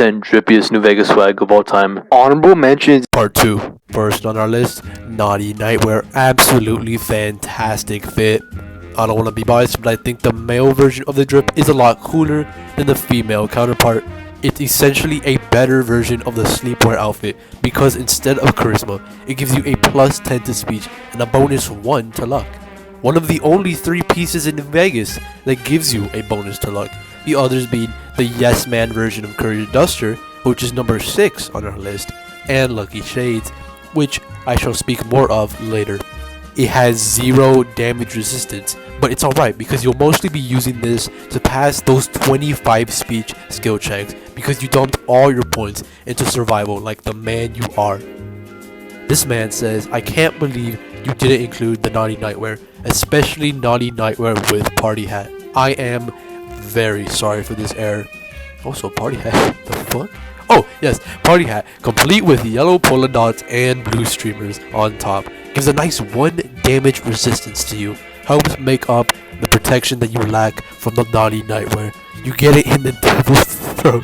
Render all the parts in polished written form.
10 drippiest New Vegas swag of all time. Honorable mentions. Part 2. First on our list, Naughty Nightwear. Absolutely fantastic fit. I don't want to be biased, but I think the male version of the drip is a lot cooler than the female counterpart. It's essentially a better version of the sleepwear outfit because instead of charisma, it gives you a plus 10 to speech and a bonus 1 to luck. One of the only 3 pieces in Vegas that gives you a bonus to luck. The others being the Yes Man version of Courier Duster, which is number 6 on our list, and Lucky Shades, which I shall speak more of later. It has 0 damage resistance, but it's alright because you'll mostly be using this to pass those 25 speech skill checks because you dumped all your points into survival like the man you are. This man says, I can't believe you didn't include the Naughty Nightwear, especially Naughty Nightwear with party hat. I am very sorry for this error. Also, party hat, the fuck? Oh, yes, party hat, complete with yellow polo dots and blue streamers on top. Gives a nice 1 damage resistance to you. Helps make up the protection that you lack from the Naughty Nightwear. You get it in the devil's throat.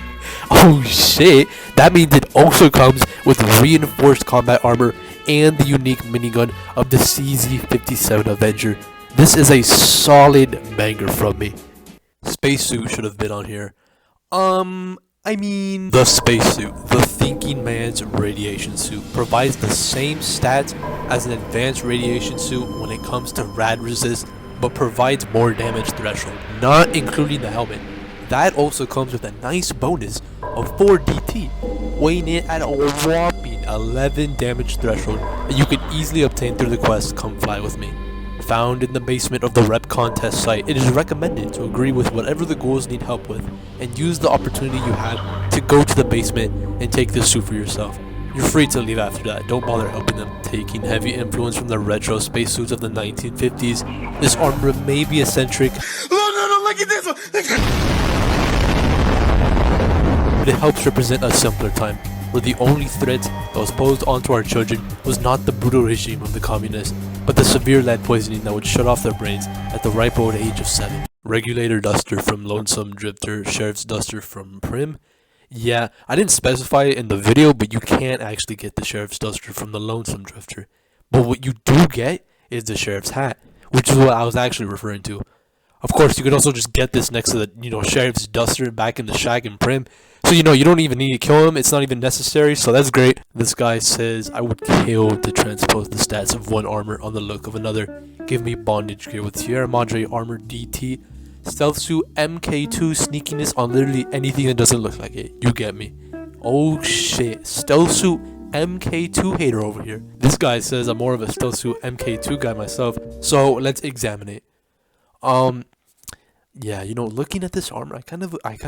Oh shit, that means it also comes with reinforced combat armor and the unique minigun of the CZ-57 Avenger. This is a solid banger from me. Spacesuit should have been on here. The spacesuit, the thinking man's radiation suit, provides the same stats as an advanced radiation suit when it comes to rad resist, but provides more damage threshold, not including the helmet. That also comes with a nice bonus of 4 DT, weighing in at a whopping 11 damage threshold that you can easily obtain through the quest Come Fly With Me. Found in the basement of the rep contest site, it is recommended to agree with whatever the ghouls need help with and use the opportunity you have to go to the basement and take this suit for yourself. You're free to leave after that, don't bother helping them. Taking heavy influence from the retro spacesuits of the 1950s, this armor may be eccentric. Look at this one! But it helps represent a simpler time, where the only threat that was posed onto our children was not the brutal regime of the communists, but the severe lead poisoning that would shut off their brains at the ripe old age of 7. Regulator duster from Lonesome Drifter, Sheriff's duster from Prim. Yeah, I didn't specify it in the video, but you can't actually get the Sheriff's duster from the Lonesome Drifter. But what you do get is the Sheriff's hat, which is what I was actually referring to. Of course, you could also just get this next to the, Sheriff's duster back in the shack in Prim. So, you don't even need to kill him. It's not even necessary, so that's great. This guy says, I would kill to transpose the stats of one armor on the look of another. Give me bondage gear with Sierra Madre armor DT, stealth suit MK2 sneakiness on literally anything that doesn't look like it. You get me. Oh shit, stealth suit MK2 hater over here. This guy says I'm more of a stealth suit MK2 guy myself, so let's examine it. Yeah, looking at this armor, I kind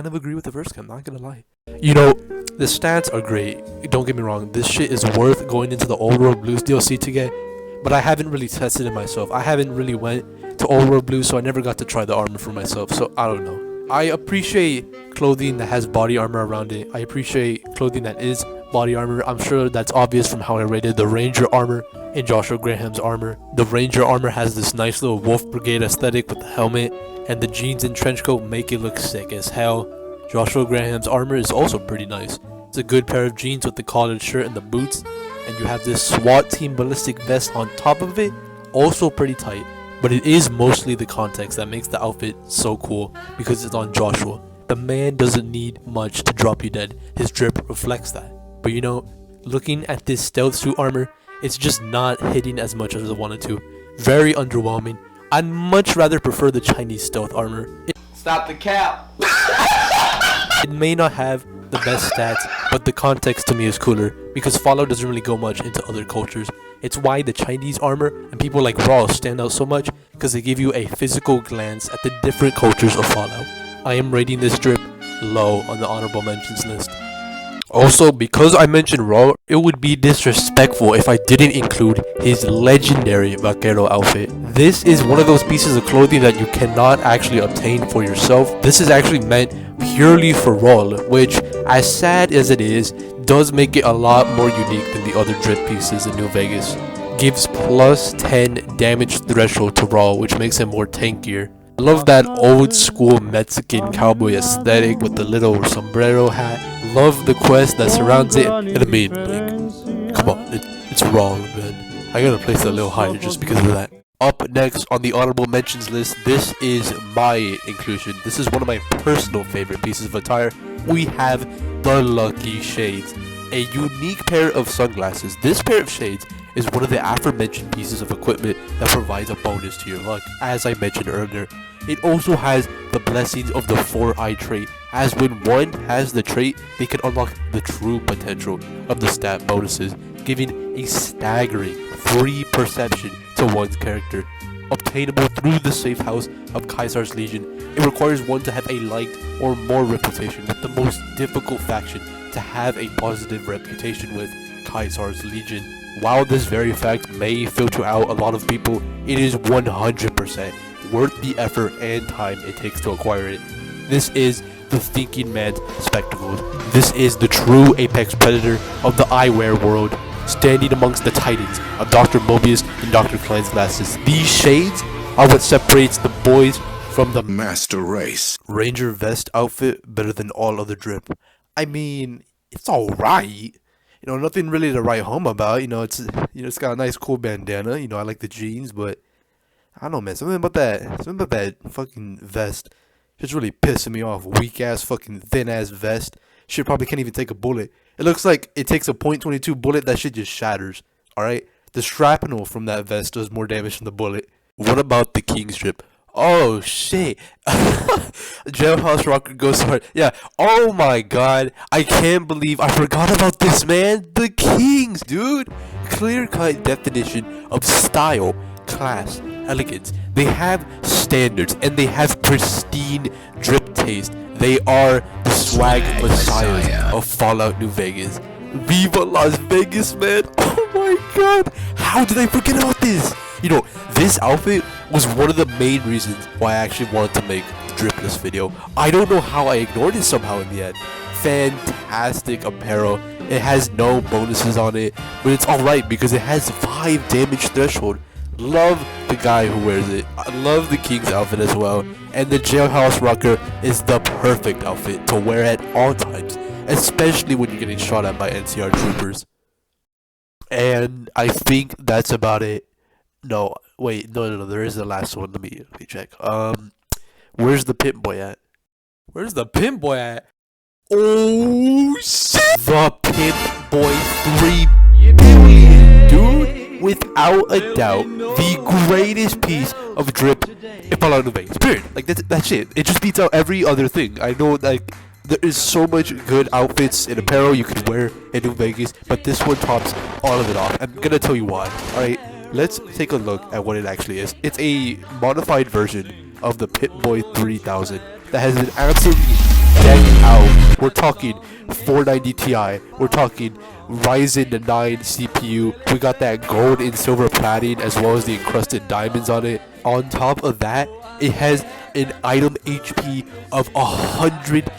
of agree with the verse. I'm not gonna lie. The stats are great. Don't get me wrong. This shit is worth going into the Old World Blues DLC to get, but I haven't really tested it myself. I haven't really went to Old World Blues, so I never got to try the armor for myself. So I don't know. I appreciate clothing that has body armor around it. I appreciate clothing that is body armor. I'm sure that's obvious from how I rated the Ranger armor in Joshua Graham's armor. The Ranger armor has this nice little Wolf Brigade aesthetic with the helmet, and the jeans and trench coat make it look sick as hell. Joshua Graham's armor is also pretty nice. It's a good pair of jeans with the collared shirt and the boots, and you have this SWAT team ballistic vest on top of it, also pretty tight. But it is mostly the context that makes the outfit so cool because it's on Joshua. The man doesn't need much to drop you dead. His drip reflects that. But looking at this stealth suit armor, it's just not hitting as much as I wanted to. Very underwhelming. I'd much rather prefer the Chinese stealth armor. Stop the cap! It may not have the best stats, but the context to me is cooler because Fallout doesn't really go much into other cultures. It's why the Chinese armor and people like Raw stand out so much because they give you a physical glance at the different cultures of Fallout. I am rating this drip low on the honorable mentions list. Also, because I mentioned Raw, it would be disrespectful if I didn't include his legendary vaquero outfit. This is one of those pieces of clothing that you cannot actually obtain for yourself. This is actually meant purely for Raw, which, as sad as it is, does make it a lot more unique than the other drip pieces in New Vegas. Gives plus 10 damage threshold to Raw, which makes him more tankier. I love that old school Mexican cowboy aesthetic with the little sombrero hat. love the quest that surrounds it. And I mean, like, come on, it's wrong, man. I gotta place it a little higher just because of that. Up next on the honorable mentions list, this is my inclusion. This is one of my personal favorite pieces of attire. We have the Lucky Shades, a unique pair of sunglasses. This pair of shades is one of the aforementioned pieces of equipment that provides a bonus to your luck, as I mentioned earlier. It also has the blessings of the 4-eye trait, as when one has the trait, they can unlock the true potential of the stat bonuses, giving a staggering 3 perception to one's character. Obtainable through the safe house of Caesar's Legion, it requires one to have a liked or more reputation with the most difficult faction to have a positive reputation with, Caesar's Legion. While this very fact may filter out a lot of people, it is 100% worth the effort and time it takes to acquire it. This is the thinking man's spectacles. This is the true apex predator of the eyewear world, standing amongst the titans of Dr. Mobius and Dr. Klein's glasses. These shades are what separates the boys from the master race. Ranger vest outfit better than all other drip. I mean, it's alright. You know, nothing really to write home about. It's got a nice cool bandana. I like the jeans, but I don't know, man. Something about that fucking vest just really pissing me off. Weak ass fucking thin ass vest. Shit probably can't even take a bullet. It looks like it takes a .22 bullet. That shit just shatters. All right, the shrapnel from that vest does more damage than the bullet. What about the King strip? Oh shit. Jailhouse Rocker goes hard. Yeah. Oh my god. I can't believe I forgot about this, man. The Kings, dude. Clear-cut definition of style, class, elegance. They have standards and they have pristine drip taste. They are the swag messiahs of Fallout New Vegas. Viva Las Vegas, man. Oh my god. How did I forget about this? This outfit was one of the main reasons why I actually wanted to make the dripless video. I don't know how I ignored it somehow in the end. Fantastic apparel. It has no bonuses on it, but it's alright because it has 5 damage threshold. Love the guy who wears it. I love the King's outfit as well. And the Jailhouse Rocker is the perfect outfit to wear at all times, especially when you're getting shot at by NCR troopers. And I think that's about it. No, wait, no, there is the last one. Let me check. Where's the Pimp-Boy at? Where's the Pimp-Boy at? Oh shit! The Pimp-Boy 3 billion, dude. Without a doubt, the greatest piece of drip in Fallout New Vegas. Period. Like that's it. It just beats out every other thing. I know, like, there is so much good outfits and apparel you could wear in New Vegas, but this one tops all of it off. I'm gonna tell you why. All right. Let's take a look at what it actually is. It's a modified version of the Pimp-Boy 3000 that has an absolutely decked out. We're talking 490 Ti. We're talking Ryzen 9 CPU. We got that gold and silver plating as well as the encrusted diamonds on it. On top of that, it has an item HP of 100,000.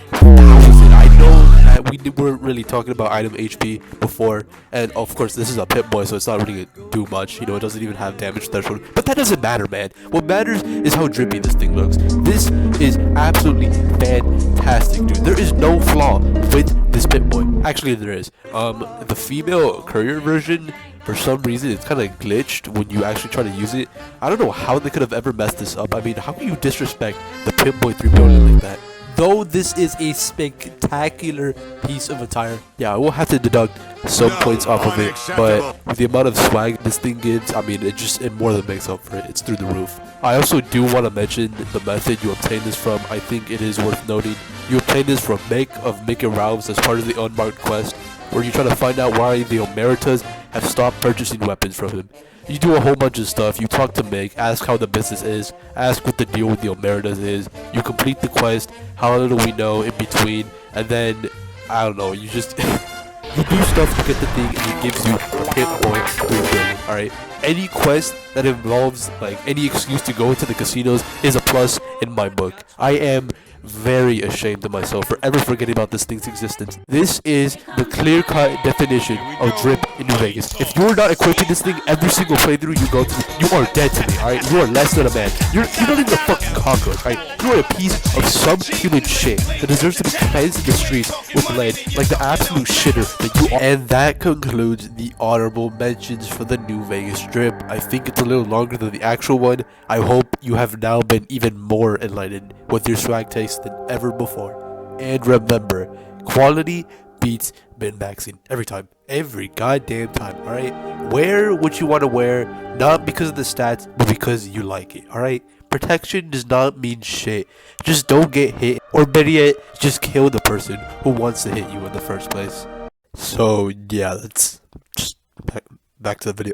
I know that we weren't really talking about item HP before, and of course this is a Pimp-Boy, so it's not really gonna do much. It doesn't even have damage threshold, but that doesn't matter, man. What matters is how drippy this thing looks. This is absolutely fantastic, dude. There is no flaw with this Pimp-Boy. Actually, there is. The female courier version, for some reason, it's kind of glitched when you actually try to use it. I don't know how they could have ever messed this up. I mean, how can you disrespect the Pimp-Boy 3 billion like that? Though this is a spectacular piece of attire, yeah, I will have to deduct some points off of it, but with the amount of swag this thing gives, I mean, it more than makes up for it. It's through the roof. I also do want to mention the method you obtain this from. I think it is worth noting. You obtain this from Make of Mickey Ralphs as part of the Unmarked quest, where you try to find out why the Emeritas have stopped purchasing weapons from him. You do a whole bunch of stuff. You talk to Meg, ask how the business is, ask what the deal with the Emeritas is. You complete the quest, how little we know in between, and then, I don't know, you just you do stuff to get the thing, and it gives you a Pimp-Boy 3 billion, alright? Any quest that involves, like, any excuse to go into the casinos is a plus in my book. I am very ashamed of myself for ever forgetting about this thing's existence. This is the clear-cut definition of drip in New Vegas. If you're not equipping this thing every single playthrough you go to, you are dead to me, alright? You are less than a man. You're not even a fucking cockroach, alright? You are a piece of subhuman shit that deserves to be cleansed in the streets with lead like the absolute shitter that you are. And that concludes the honorable mentions for the New Vegas drip. I think it's a little longer than the actual one. I hope you have now been even more enlightened with your swag taste than ever before. And remember, quality beats min-maxing every time. Every goddamn time, alright? Wear what you want to wear, not because of the stats, but because you like it, alright? Protection does not mean shit. Just don't get hit, or better yet, just kill the person who wants to hit you in the first place. So yeah, let's just back to the video.